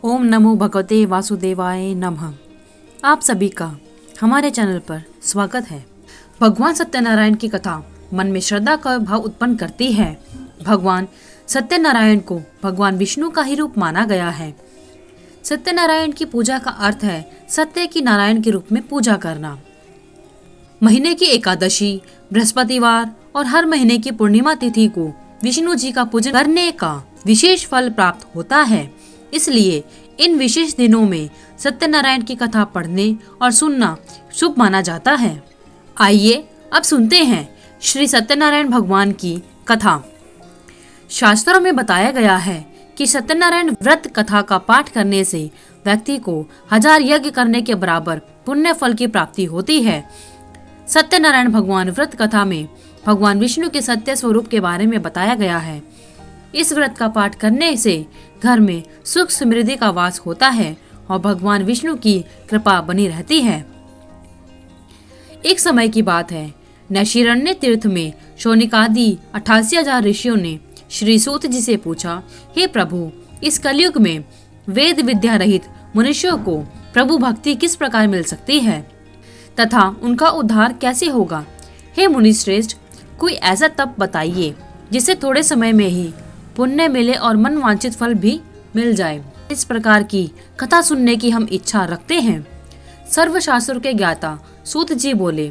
ओम नमो भगवते वासुदेवाय नमः। आप सभी का हमारे चैनल पर स्वागत है। भगवान सत्यनारायण की कथा मन में श्रद्धा का भाव उत्पन्न करती है। भगवान सत्यनारायण को भगवान विष्णु का ही रूप माना गया है। सत्यनारायण की पूजा का अर्थ है सत्य की नारायण के रूप में पूजा करना। महीने की एकादशी, बृहस्पतिवार और हर महीने की पूर्णिमा तिथि को विष्णु जी का पूजन करने का विशेष फल प्राप्त होता है। इसलिए इन विशेष दिनों में सत्यनारायण की कथा पढ़ने और सुनना शुभ माना जाता है। आइए अब सुनते हैं श्री सत्यनारायण भगवान की कथा। शास्त्रों में बताया गया है कि सत्यनारायण व्रत कथा का पाठ करने से व्यक्ति को 1000 यज्ञ करने के बराबर पुण्य फल की प्राप्ति होती है। सत्यनारायण भगवान व्रत कथा में भगवान विष्णु के सत्य स्वरूप के बारे में बताया गया है। इस व्रत का पाठ करने से घर में सुख समृद्धि का वास होता है और भगवान विष्णु की कृपा बनी रहती है। एक समय की बात है, नैशिरण्य तीर्थ में शौनिकादि 88,000 ऋषियों ने श्री सूत जी से पूछा, हे प्रभु, इस कलयुग में वेद विद्या रहित मनुष्यों को प्रभु भक्ति किस प्रकार मिल सकती है तथा उनका उद्धार कैसे होगा। हे मुनिश्रेष्ठ, कोई ऐसा तप बताइए जिससे थोड़े समय में ही पुण्य मिले और मन वांछित फल भी मिल जाए। इस प्रकार की कथा सुनने की हम इच्छा रखते हैं। सर्वशास्त्रों के ज्ञाता सूत जी बोले,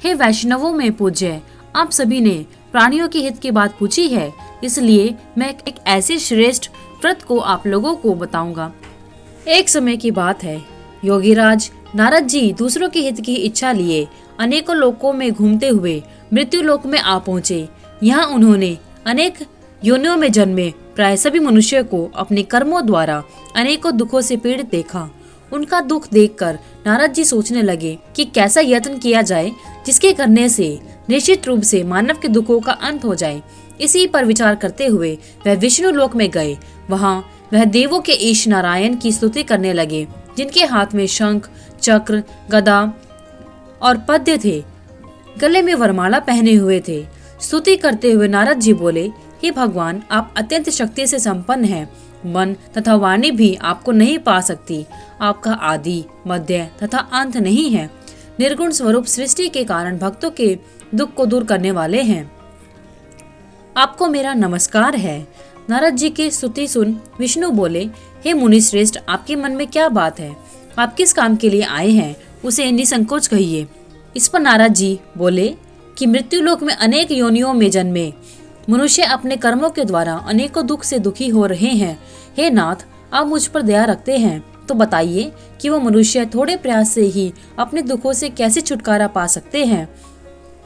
हे वैष्णवों में पूज्य, आप सभी ने प्राणियों के हित की बात पूछी है, इसलिए मैं एक ऐसे श्रेष्ठ व्रत को आप लोगों को बताऊंगा। एक समय की बात है, योगीराज नारद जी दूसरों के हित की इच्छा लिए अनेकों लोकों में घूमते हुए मृत्यु लोक में आ पहुँचे। यहाँ उन्होंने अनेक योनियों में जन्मे प्राय सभी मनुष्यों को अपने कर्मों द्वारा अनेकों दुखों से पीड़ित देखा। उनका दुख देखकर नारद जी सोचने लगे कि कैसा यत्न किया जाए जिसके करने से निश्चित रूप से मानव के दुखों का अंत हो जाए। इसी पर विचार करते हुए वह विष्णु लोक में गए। वहाँ वह देवों के ईश नारायण की स्तुति करने लगे, जिनके हाथ में शंख, चक्र, गदा और पद्य थे, गले में वरमाला पहने हुए थे। स्तुति करते हुए नारद जी बोले, हे भगवान, आप अत्यंत शक्ति से संपन्न हैं। मन तथा वाणी भी आपको नहीं पा सकती। आपका आदि, मध्य तथा अंत नहीं है। निर्गुण स्वरूप सृष्टि के कारण भक्तों के दुख को दूर करने वाले हैं। आपको मेरा नमस्कार है। नारद जी की स्तुति सुन विष्णु बोले, हे मुनिश्रेष्ठ, आपके मन में क्या बात है? आप किस काम के लिए आए हैं, उसे निसंकोच कहिए। इस पर नारद जी बोले कि मृत्यु लोक में अनेक योनियों में जन्मे मनुष्य अपने कर्मों के द्वारा अनेकों दुख से दुखी हो रहे हैं। हे नाथ, आप मुझ पर दया रखते हैं तो बताइए कि वो मनुष्य थोड़े प्रयास से ही अपने दुखों से कैसे छुटकारा पा सकते हैं।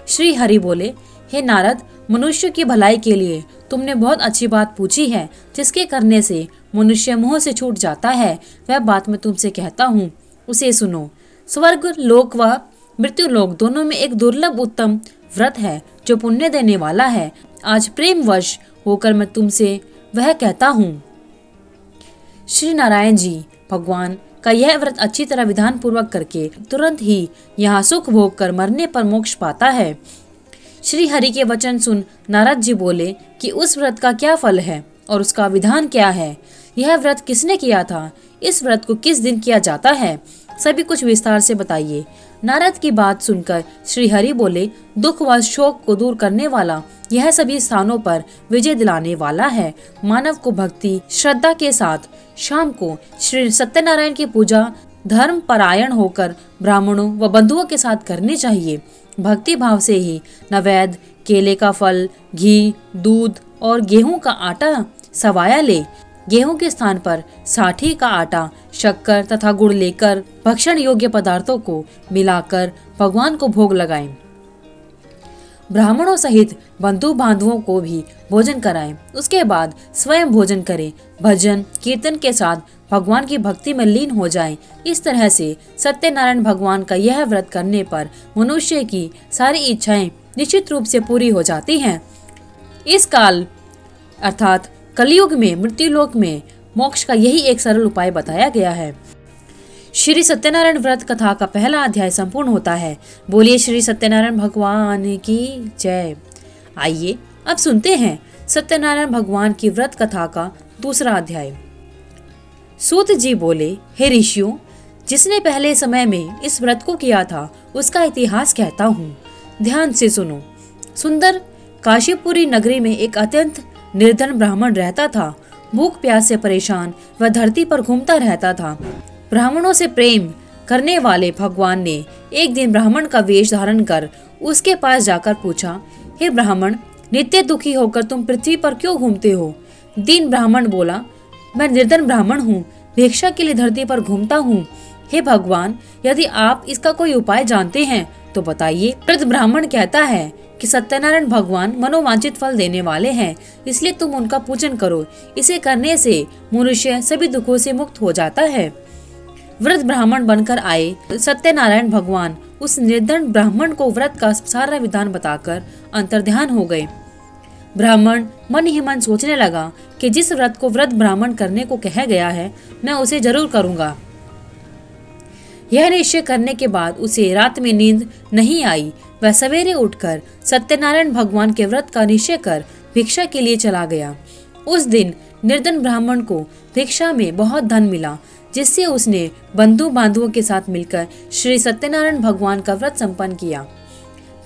श्री हरि बोले, हे नारद, मनुष्य की भलाई के लिए तुमने बहुत अच्छी बात पूछी है, जिसके करने से मनुष्य मोह से छूट जाता है। वह बात मैं तुमसे कहता हूँ, उसे सुनो। स्वर्ग लोक व मृत्यु लोक दोनों में एक दुर्लभ उत्तम व्रत है जो पुण्य देने वाला है। आज प्रेम वश होकर मैं तुमसे वह कहता हूँ। श्री नारायण जी भगवान का यह व्रत अच्छी तरह विधान पूर्वक करके तुरंत ही यहाँ सुख भोग कर मरने पर मोक्ष पाता है। श्री हरि के वचन सुन नारद जी बोले कि उस व्रत का क्या फल है और उसका विधान क्या है। यह व्रत किसने किया था? इस व्रत को किस दिन किया जाता है? सभी कुछ विस्तार से बताइए। नारद की बात सुनकर श्री हरि बोले, दुख व शोक को दूर करने वाला, यह सभी स्थानों पर विजय दिलाने वाला है। मानव को भक्ति श्रद्धा के साथ शाम को श्री सत्यनारायण की पूजा धर्म परायण होकर ब्राह्मणों व बंधुओं के साथ करनी चाहिए। भक्ति भाव से ही नैवेद्य, केले का फल, घी, दूध और गेहूं का आटा सवाया ले। गेहूं के स्थान पर साठी का आटा, शक्कर तथा गुड़ लेकर भक्षण योग्य पदार्थों को मिलाकर भगवान को भोग लगाएं। ब्राह्मणों सहित बंधु बांधवों को भी भोजन कराएं। उसके बाद स्वयं भोजन करें। भजन कीर्तन के साथ भगवान की भक्ति में लीन हो जाएं। इस तरह से सत्यनारायण भगवान का यह व्रत करने पर मनुष्य की सारी इच्छाएं निश्चित रूप से पूरी हो जाती हैं। इस काल अर्थात कलयुग में मृत्यु लोक में मोक्ष का यही एक सरल उपाय बताया गया है। श्री सत्यनारायण व्रत कथा का पहला अध्याय संपूर्ण होता है। बोलिए श्री सत्यनारायण भगवान की जय। आइए अब सुनते हैं सत्यनारायण भगवान की व्रत कथा का दूसरा अध्याय। सूत जी बोले, हे ऋषियों, जिसने पहले समय में इस व्रत को किया था उसका इतिहास कहता हूँ, ध्यान से सुनो। सुंदर काशीपुरी नगरी में एक अत्यंत निर्धन ब्राह्मण रहता था। भूख प्यास से परेशान वह धरती पर घूमता रहता था। ब्राह्मणों से प्रेम करने वाले भगवान ने एक दिन ब्राह्मण का वेश धारण कर उसके पास जाकर पूछा, हे ब्राह्मण, नित्य दुखी होकर तुम पृथ्वी पर क्यों घूमते हो? दीन ब्राह्मण बोला, मैं निर्धन ब्राह्मण हूँ, भिक्षा के लिए धरती पर घूमता हूँ। हे भगवान, यदि आप इसका कोई उपाय जानते हैं तो बताइए। वृद्ध ब्राह्मण कहता है कि सत्यनारायण भगवान मनोवांछित फल देने वाले हैं, इसलिए तुम उनका पूजन करो। इसे करने से मनुष्य सभी दुखों से मुक्त हो जाता है। वृद्ध ब्राह्मण बनकर आए सत्यनारायण भगवान उस निर्धन ब्राह्मण को व्रत का सारा विधान बताकर अंतर्ध्यान हो गए। ब्राह्मण मन ही मन सोचने लगा कि जिस व्रत को वृद्ध ब्राह्मण करने को कहा गया है, मैं उसे जरूर करूंगा। यह निश्चय करने के बाद उसे रात में नींद नहीं आई। वह सवेरे उठकर सत्यनारायण भगवान के व्रत का निश्चय कर भिक्षा के लिए चला गया। उस दिन निर्धन ब्राह्मण को भिक्षा में बहुत धन मिला, जिससे उसने बंधु बांधवों के साथ मिलकर श्री सत्यनारायण भगवान का व्रत संपन्न किया।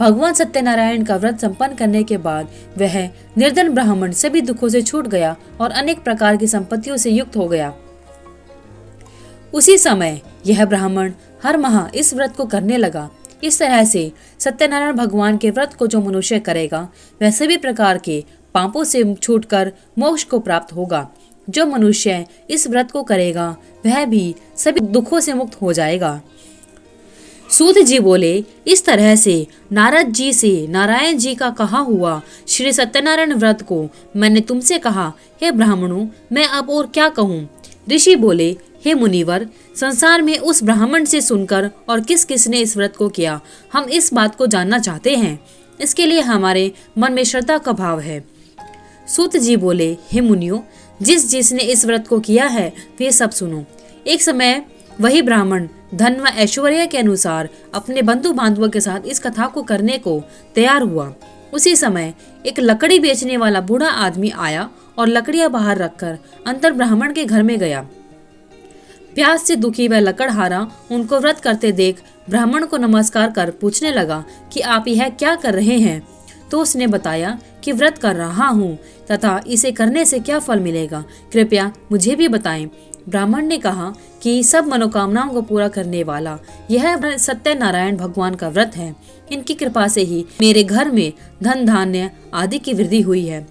भगवान सत्यनारायण का व्रत संपन्न करने के बाद वह निर्धन ब्राह्मण सभी दुखों से छूट गया और अनेक प्रकार की संपत्तियों से युक्त हो गया। उसी समय यह ब्राह्मण हर माह इस व्रत को करने लगा। इस तरह से सत्यनारायण भगवान के व्रत को जो मनुष्य करेगा वह सभी प्रकार के पापों से छूटकर मोक्ष को प्राप्त होगा। जो मनुष्य इस व्रत को करेगा वह भी सभी दुखों से मुक्त हो जाएगा। सूत जी बोले, इस तरह से नारद जी से नारायण जी का कहा हुआ श्री सत्यनारायण व्रत को मैंने तुमसे कहा। हे ब्राह्मणों, मैं अब और क्या कहूँ? ऋषि बोले, हे मुनिवर, संसार में उस ब्राह्मण से सुनकर और किस किस ने इस व्रत को किया, हम इस बात को जानना चाहते हैं। इसके लिए हमारे मन में श्रद्धा का भाव है। सूत जी बोले, हे मुनियों, जिसने इस व्रत को किया है वे सब सुनो। एक समय वही ब्राह्मण धन व ऐश्वर्य के अनुसार अपने बंधु बांधवों के साथ इस कथा को करने को तैयार हुआ। उसी समय एक लकड़ी बेचने वाला बूढ़ा आदमी आया और लकड़ियां बाहर रखकर अंतर ब्राह्मण के घर में गया। प्यास से दुखी वह लकड़हारा उनको व्रत करते देख ब्राह्मण को नमस्कार कर पूछने लगा कि आप यह क्या कर रहे हैं? तो उसने बताया कि व्रत कर रहा हूँ तथा इसे करने से क्या फल मिलेगा, कृपया मुझे भी बताएं। ब्राह्मण ने कहा कि सब मनोकामनाओं को पूरा करने वाला यह सत्यनारायण भगवान का व्रत है। इनकी कृपा से ही मेरे घर में धन धान्य आदि की वृद्धि हुई है।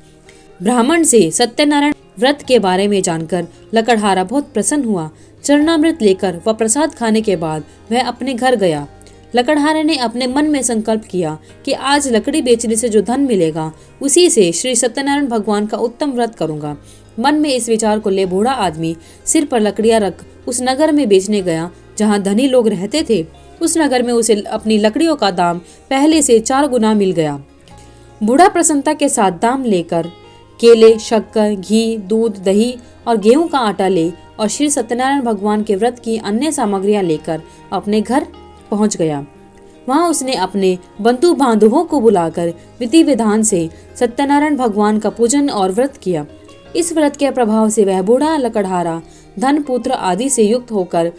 ब्राह्मण से सत्यनारायण व्रत के बारे में जानकर लकड़हारा बहुत प्रसन्न हुआ। चरणामृत लेकर व प्रसाद खाने के बाद वह अपने घर गया। लकड़हारे ने अपने मन में संकल्प किया कि आज लकड़ी बेचने से जो धन मिलेगा उसी से श्री सत्यनारायण भगवान का उत्तम व्रत करूंगा। मन में इस विचार को ले बूढ़ा आदमी सिर पर लकड़ियां रख उस नगर में बेचने गया जहां धनी लोग रहते थे। उस नगर में उसे अपनी लकड़ियों का दाम पहले से 4 गुना मिल गया। बूढ़ा प्रसन्नता के साथ दाम लेकर केले, शक्कर, घी, दूध, दही और गेहूं का आटा ले और श्री सत्यनारायण भगवान के व्रत की अन्य सामग्रियां लेकर अपने घर पहुंच गया। वहां उसने अपने बंधु बांधवों को बुलाकर विधि विधान से सत्यनारायण भगवान का पूजन और व्रत किया। इस व्रत के प्रभाव से वह बूढ़ा लकड़हारा धन पुत्र आदि से युक्त होकर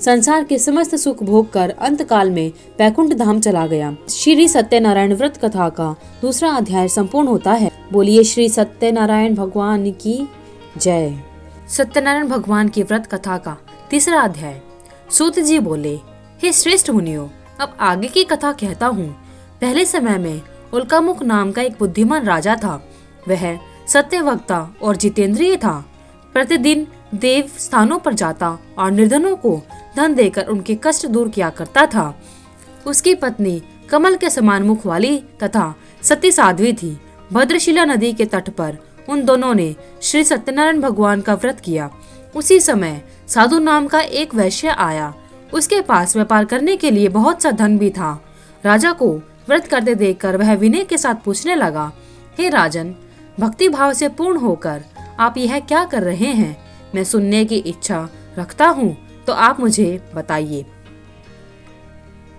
संसार के समस्त सुख भोग कर अंत काल में बैकुंठ धाम चला गया। श्री सत्यनारायण व्रत कथा का दूसरा अध्याय संपूर्ण होता है। बोलिए श्री सत्यनारायण भगवान की जय। सत्यनारायण भगवान की व्रत कथा का तीसरा अध्याय। सूत जी बोले, हे श्रेष्ठ मुनियों, अब आगे की कथा कहता हूँ। पहले समय में उल्कामुख नाम का एक बुद्धिमान राजा था। वह सत्यवक्ता और जितेंद्रिय था। प्रतिदिन देव स्थानों पर जाता और निर्धनों को धन देकर उनके कष्ट दूर किया करता था। उसकी पत्नी कमल के समान मुख वाली तथा सती साध्वी थी। भद्रशिला नदी के तट पर उन दोनों ने श्री सत्यनारायण भगवान का व्रत किया। उसी समय साधु नाम का एक वैश्य आया। उसके पास व्यापार करने के लिए बहुत सा धन भी था। राजा को व्रत करते देखकर वह विनय के साथ पूछने लगा, हे राजन, भक्ति भाव से पूर्ण होकर आप यह क्या कर रहे हैं? मैं सुनने की इच्छा रखता हूँ, तो आप मुझे बताइए।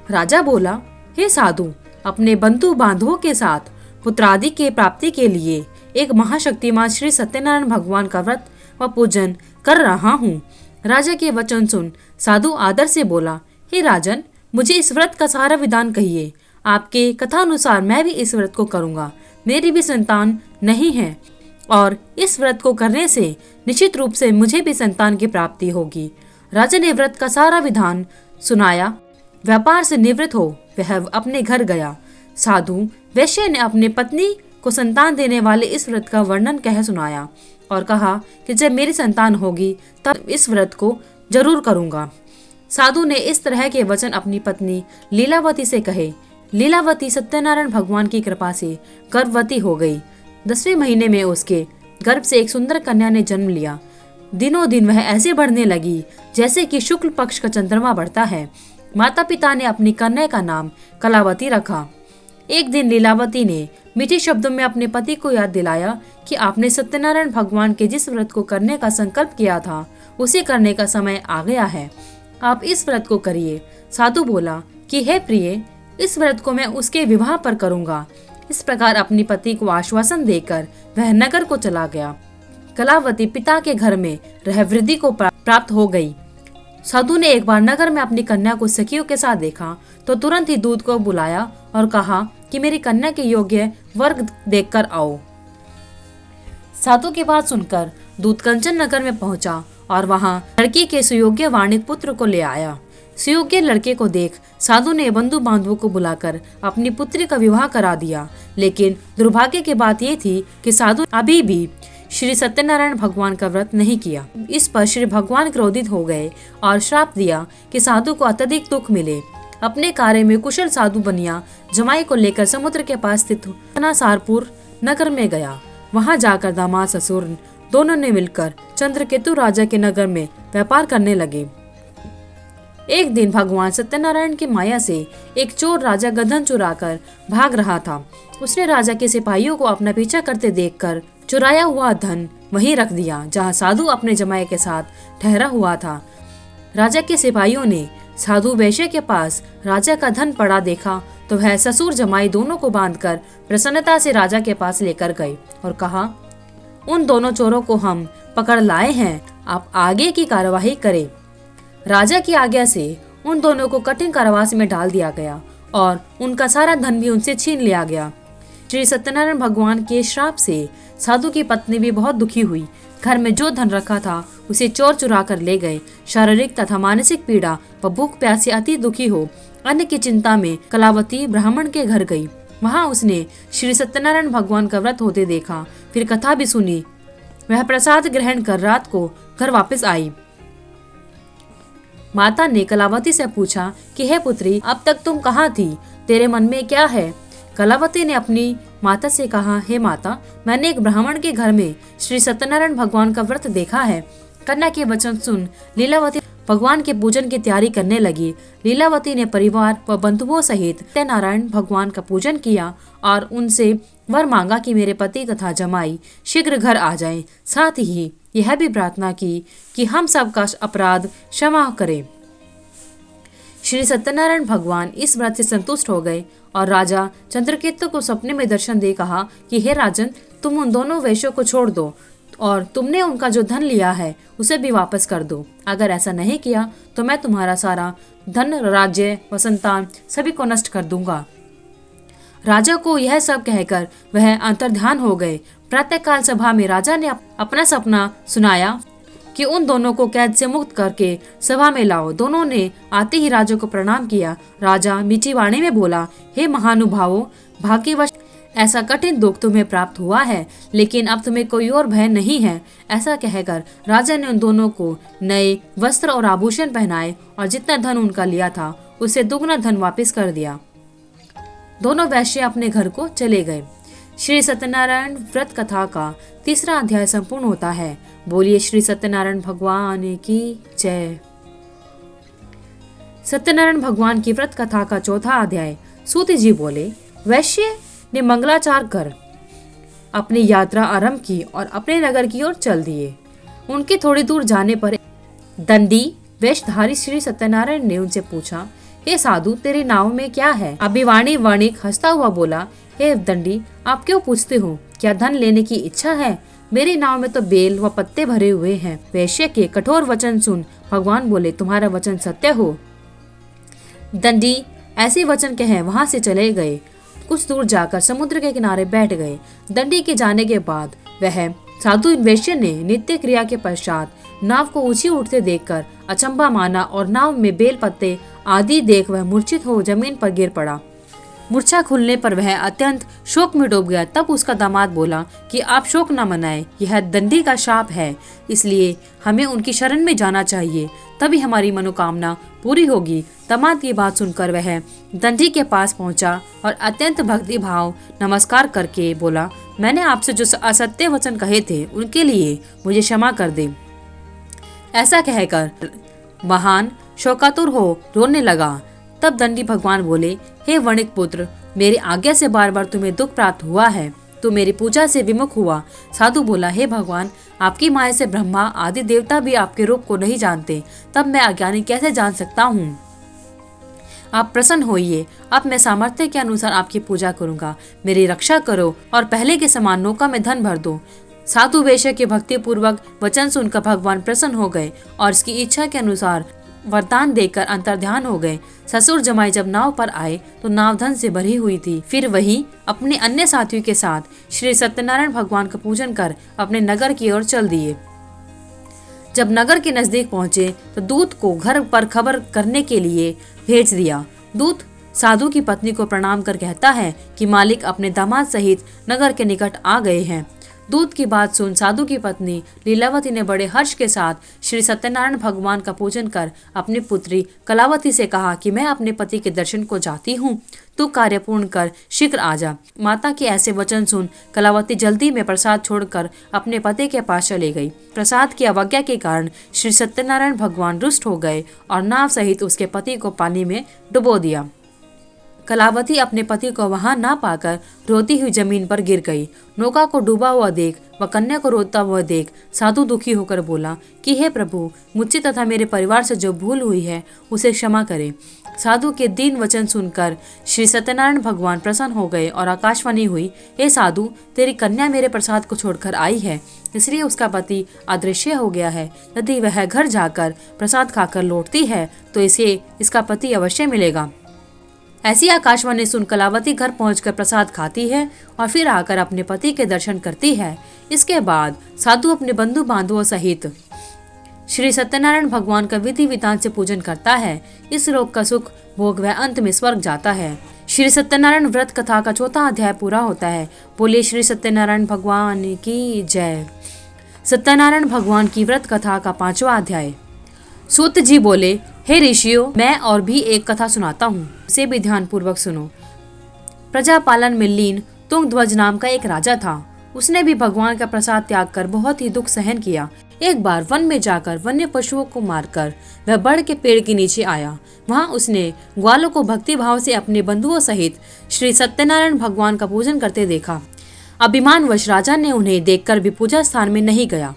राजा बोला, हे साधु, अपने बंधु बांधवों के साथ पुत्रादि के प्राप्ति के लिए एक महाशक्तिमान श्री सत्यनारायण भगवान का व्रत व पूजन कर रहा हूँ। राजा के वचन सुन साधु आदर से बोला, हे राजन, मुझे इस व्रत का सारा विधान कहिए। आपके कथानुसार मैं भी इस व्रत को करूंगा। मेरी भी संतान नहीं है और इस व्रत को करने से निश्चित रूप से मुझे भी संतान की प्राप्ति होगी। राजा ने व्रत का सारा विधान सुनाया। व्यापार से निवृत्त हो वह अपने घर गया। साधु वैश्य ने अपने पत्नी को संतान देने वाले इस व्रत का वर्णन कह सुनाया और कहा कि जब मेरी संतान होगी तब इस व्रत को जरूर करूंगा। साधु ने इस तरह के वचन अपनी पत्नी लीलावती से कहे। लीलावती सत्यनारायण भगवान की कृपा से गर्भवती हो गई। 10वें महीने में उसके गर्भ से एक सुंदर कन्या ने जन्म लिया। दिनों दिन वह ऐसे बढ़ने लगी जैसे कि शुक्ल पक्ष का चंद्रमा बढ़ता है। माता पिता ने अपनी कन्या का नाम कलावती रखा। एक दिन लीलावती ने मीठे शब्दों में अपने पति को याद दिलाया कि आपने सत्यनारायण भगवान के जिस व्रत को करने का संकल्प किया था उसे करने का समय आ गया है। आप इस व्रत को करिए। साधु बोला कि हे प्रिय, इस व्रत को मैं उसके विवाह पर करूंगा। इस प्रकार अपनी पति को आश्वासन देकर वह नगर को चला गया। कलावती पिता के घर में रह वृद्धि को प्राप्त हो गई। साधु ने एक बार नगर में अपनी कन्या को सखियों के साथ देखा तो तुरंत ही दूत को बुलाया और कहा कि मेरी कन्या के योग्य वर्ग देखकर आओ। साधु की बात सुनकर दूत कंचन नगर में पहुंचा और वहां लड़की के सुयोग्य वाणिक पुत्र को ले आया। सुयोग्य लड़के को देख साधु ने बंधु बांधवों को बुलाकर अपनी पुत्री का विवाह करा दिया। लेकिन दुर्भाग्य की बात ये थी कि साधु अभी भी श्री सत्यनारायण भगवान का व्रत नहीं किया। इस पर श्री भगवान क्रोधित हो गए और श्राप दिया कि साधु को अत्यधिक दुख मिले। अपने कार्य में कुशल साधु बनिया जमाई को लेकर समुद्र के पास स्थित सारपुर नगर में गया। वहां जाकर दामाद ससुर दोनों ने मिलकर चंद्रकेतु राजा के नगर में व्यापार करने लगे। एक दिन भगवान सत्यनारायण की माया से एक चोर राजा का धन चुराकर भाग रहा था। उसने राजा के सिपाहियों को अपना पीछा करते देखकर चुराया हुआ धन वहीं रख दिया जहां साधु अपने जमाई के साथ ठहरा हुआ था। राजा के सिपाहियों ने साधु वैश्य के पास राजा का धन पड़ा देखा तो वह ससुर जमाई दोनों को बांधकर प्रसन्नता से राजा के पास लेकर गए और कहा, उन दोनों चोरों को हम पकड़ लाए हैं, आप आगे की कार्यवाही करें। राजा की आज्ञा से उन दोनों को कठिन कारावास में डाल दिया गया और उनका सारा धन भी उनसे छीन लिया गया। श्री सत्यनारायण भगवान के श्राप से साधु की पत्नी भी बहुत दुखी हुई। घर में जो धन रखा था उसे चोर चुरा कर ले गए। शारीरिक तथा मानसिक पीड़ा व भूख प्यास से अति दुखी हो अन्न की चिंता में कलावती ब्राह्मण के घर गई। वहां उसने श्री सत्यनारायण भगवान का व्रत होते देखा, फिर कथा भी सुनी। वह प्रसाद ग्रहण कर रात को घर वापस आई। माता ने कलावती से पूछा कि हे पुत्री, अब तक तुम कहाँ थी? तेरे मन में क्या है? कलावती ने अपनी माता से कहा, हे माता, मैंने एक ब्राह्मण के घर में श्री सत्यनारायण भगवान का व्रत देखा है। कन्या के वचन सुन लीलावती भगवान के पूजन की तैयारी करने लगी। लीलावती ने परिवार व बंधुओं सहित सत्यनारायण भगवान का पूजन किया और उनसे वर मांगा कि मेरे पति तथा जमाई शीघ्र घर आ जाएं। साथ ही यह भी प्रार्थना की कि हम सबका अपराध क्षमा करें। श्री सत्यनारायण भगवान इस व्रत से संतुष्ट हो गए और राजा चंद्रकेतु को सपने में दर्शन दे कहा कि हे राजन, तुम उन दोनों वैश्यों को छोड़ दो और तुमने उनका जो धन लिया है उसे भी वापस कर दो। अगर ऐसा नहीं किया तो मैं तुम्हारा सारा धन, राज्य व संतान सभी को नष्ट कर दूंगा। राजा को यह सब कहकर वह अंतर्ध्यान हो गए। प्रातःकाल सभा में राजा ने अपना सपना सुनाया कि उन दोनों को कैद से मुक्त करके सभा में लाओ। दोनों ने आते ही राजा को प्रणाम किया। राजा मीठी वाणी में बोला, हे महानुभावों, भाग्यवश ऐसा कठिन दुख तुम्हें प्राप्त हुआ है, लेकिन अब तुम्हें कोई और भय नहीं है। ऐसा कहकर राजा ने उन दोनों को नए वस्त्र और आभूषण पहनाए और जितना धन उनका लिया था उसे दुगना धन वापस कर दिया। दोनों वैश्य अपने घर को चले गए। श्री सत्यनारायण व्रत कथा का 3रा अध्याय संपूर्ण होता है। बोलिए श्री सत्यनारायण भगवान की जय। सत्यनारायण भगवान की व्रत कथा का 4था अध्याय। सूत जी बोले, वैश्य ने मंगलाचार कर अपनी यात्रा आरंभ की और अपने नगर की ओर चल दिए। उनके थोड़ी दूर जाने पर दंडी वेशधारी श्री सत्यनारायण ने उनसे पूछा, हे साधु, तेरे नाव में क्या है? अभिवाणी वणिक हंसता हुआ बोला, हे दंडी, आप क्यों पूछते हो? क्या धन लेने की इच्छा है? मेरी नाव में तो बेल व पत्ते भरे हुए हैं। वैश्य के कठोर वचन सुन भगवान बोले, तुम्हारा वचन सत्य हो। दंडी ऐसे वचन कहे वहां से चले गए। कुछ दूर जाकर समुद्र के किनारे बैठ गए। दंडी के जाने के बाद वह साधु वैश्य ने नित्य क्रिया के पश्चात नाव को ऊंची उठते देखकर अचंभा माना और नाव में बेल पत्ते आदि देख वह मूर्छित हो जमीन पर गिर पड़ा। मूर्छा खुलने पर वह अत्यंत शोक में डूब गया। तब उसका दामाद बोला कि आप शोक न मनाएं, यह दंडी का शाप है, इसलिए हमें उनकी शरण में जाना चाहिए, तभी हमारी मनोकामना पूरी होगी। दामाद की बात सुनकर वह दंडी के पास पहुंचा और अत्यंत भक्ति भाव नमस्कार करके बोला, मैंने आपसे जो असत्य वचन कहे थे उनके लिए मुझे क्षमा कर दे। ऐसा कहकर महान शोकातुर हो रोने लगा। तब दंडी भगवान बोले, हे वणिक पुत्र, मेरी आज्ञा से बार बार तुम्हें दुख प्राप्त हुआ है, तो मेरी पूजा से विमुख हुआ। साधु बोला, हे भगवान, आपकी माया से ब्रह्मा आदि देवता भी आपके रूप को नहीं जानते, तब मैं अज्ञानी कैसे जान सकता हूँ। आप प्रसन्न होइए, अब मैं सामर्थ्य के अनुसार आपकी पूजा करूंगा। मेरी रक्षा करो और पहले के समान नौका में धन भर दो। साधु वैश्य के भक्ति पूर्वक वचन सुनकर भगवान प्रसन्न हो गए और इसकी इच्छा के अनुसार वरदान देकर अंतर्ध्यान हो गए। ससुर जमाई जब नाव पर आए तो नाव धन से भरी हुई थी। फिर वही अपने अन्य साथियों के साथ श्री सत्यनारायण भगवान का पूजन कर अपने नगर की ओर चल दिए। जब नगर के नजदीक पहुंचे तो दूत को घर पर खबर करने के लिए भेज दिया। दूत साधु की पत्नी को प्रणाम कर कहता है कि मालिक अपने दामाद सहित नगर के निकट आ गए हैं। दूत की बात सुन साधु की पत्नी लीलावती ने बड़े हर्ष के साथ श्री सत्यनारायण भगवान का पूजन कर अपनी पुत्री कलावती से कहा कि मैं अपने पति के दर्शन को जाती हूँ, तू कार्य पूर्ण कर शीघ्र आ जा। माता के ऐसे वचन सुन कलावती जल्दी में प्रसाद छोड़कर अपने पति के पास चली गई। प्रसाद की अवज्ञा के कारण श्री सत्यनारायण भगवान रुष्ट हो गए और नाव सहित उसके पति को पानी में डुबो दिया। कलावती अपने पति को वहां ना पाकर रोती हुई जमीन पर गिर गई। नौका को डूबा हुआ देख व कन्या को रोता हुआ देख साधु दुखी होकर बोला कि हे प्रभु, मुझसे तथा मेरे परिवार से जो भूल हुई है उसे क्षमा करें। साधु के दीन वचन सुनकर श्री सत्यनारायण भगवान प्रसन्न हो गए और आकाशवाणी हुई, हे साधु, तेरी कन्या मेरे प्रसाद को छोड़कर आई है, इसलिए उसका पति अदृश्य हो गया है। यदि वह घर जाकर प्रसाद खाकर लौटती है तो इसे इसका पति अवश्य मिलेगा। ऐसी आकाशवाणी सुन कलावती घर पहुंचकर प्रसाद खाती है और फिर आकर अपने पति के दर्शन करती है। इसके बाद साधु अपने बंधु बांधवों सहित श्री सत्यनारायण भगवान का विधि विधान से पूजन करता है। इस लोक का सुख भोग वह अंत में स्वर्ग जाता है। श्री सत्यनारायण व्रत कथा का 4था अध्याय पूरा होता है। बोलिए श्री सत्यनारायण भगवान की जय। सत्यनारायण भगवान की व्रत कथा का 5वां अध्याय। सूत जी बोले, हे ऋषियों, मैं और भी एक कथा सुनाता हूँ, इसे भी ध्यान पूर्वक सुनो। प्रजापालन में लीन तुंगध्वज नाम का एक राजा था। उसने भी भगवान का प्रसाद त्याग कर बहुत ही दुख सहन किया। एक बार वन में जाकर वन्य पशुओं को मारकर वह बड़ के पेड़ के नीचे आया। वहां उसने ग्वालों को भक्ति भाव से अपने बंधुओं सहित श्री सत्यनारायण भगवान का पूजन करते देखा। अभिमानवश राजा ने उन्हें देखकर भी पूजा स्थान में नहीं गया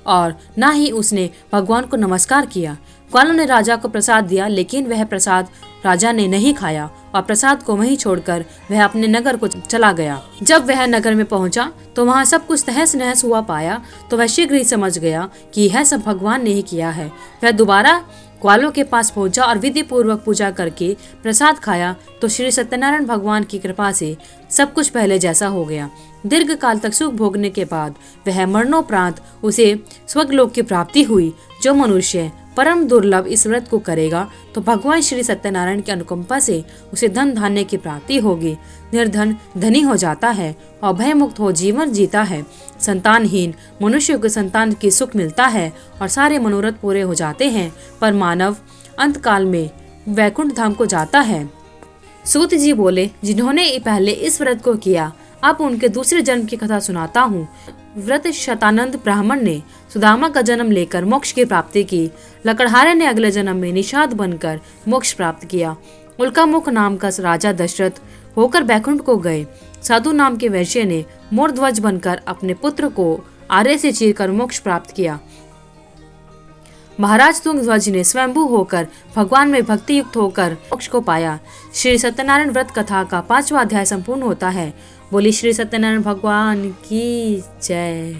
और न ही उसने भगवान को नमस्कार किया। ग्वालों ने राजा को प्रसाद दिया, लेकिन वह प्रसाद राजा ने नहीं खाया और प्रसाद को वहीं छोड़कर वह अपने नगर को चला गया। जब वह नगर में पहुंचा तो वहां सब कुछ तहस नहस हुआ पाया तो वह शीघ्र ही समझ गया कि यह सब भगवान ने ही किया है। वह दोबारा ग्वालों के पास पहुंचा और विधि पूर्वक पूजा करके प्रसाद खाया तो श्री सत्यनारायण भगवान की कृपा से सब कुछ पहले जैसा हो गया। दीर्घ काल तक सुख भोगने के बाद वह मरणोपरांत उसे स्वर्गलोक की प्राप्ति हुई। जो मनुष्य परम दुर्लभ इस व्रत को करेगा तो भगवान श्री सत्यनारायण की अनुकंपा से उसे धन धान्य की प्राप्ति होगी। निर्धन धनी हो जाता है और भय मुक्त हो जीवन जीता है। संतानहीन मनुष्य को संतान की सुख मिलता है और सारे मनोरथ पूरे हो जाते हैं, पर मानव अंत काल में वैकुंठ धाम को जाता है। सूत जी बोले, जिन्होंने पहले इस व्रत को किया, अब उनके दूसरे जन्म की कथा सुनाता हूँ। व्रत शतानंद ब्राह्मण ने सुदामा का जन्म लेकर मोक्ष की प्राप्ति की। लकड़हारे ने अगले जन्म में निषाद बनकर मोक्ष प्राप्त किया। उल्कामुख नाम का राजा दशरथ होकर बैकुंठ को गए। साधु नाम के वैश्य ने मोरध्वज बनकर अपने पुत्र को आरे से चीरकर मोक्ष प्राप्त किया। महाराज तुंगध्वज ने स्वयंभू होकर भगवान में भक्ति युक्त होकर मोक्ष को पाया। श्री सत्यनारायण व्रत कथा का 5वां अध्याय संपूर्ण होता है। बोली श्री सत्यनारायण भगवान की जय।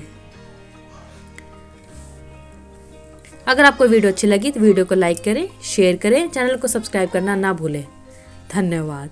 अगर आपको वीडियो अच्छी लगी तो वीडियो को लाइक करें, शेयर करें, चैनल को सब्सक्राइब करना ना भूलें। धन्यवाद।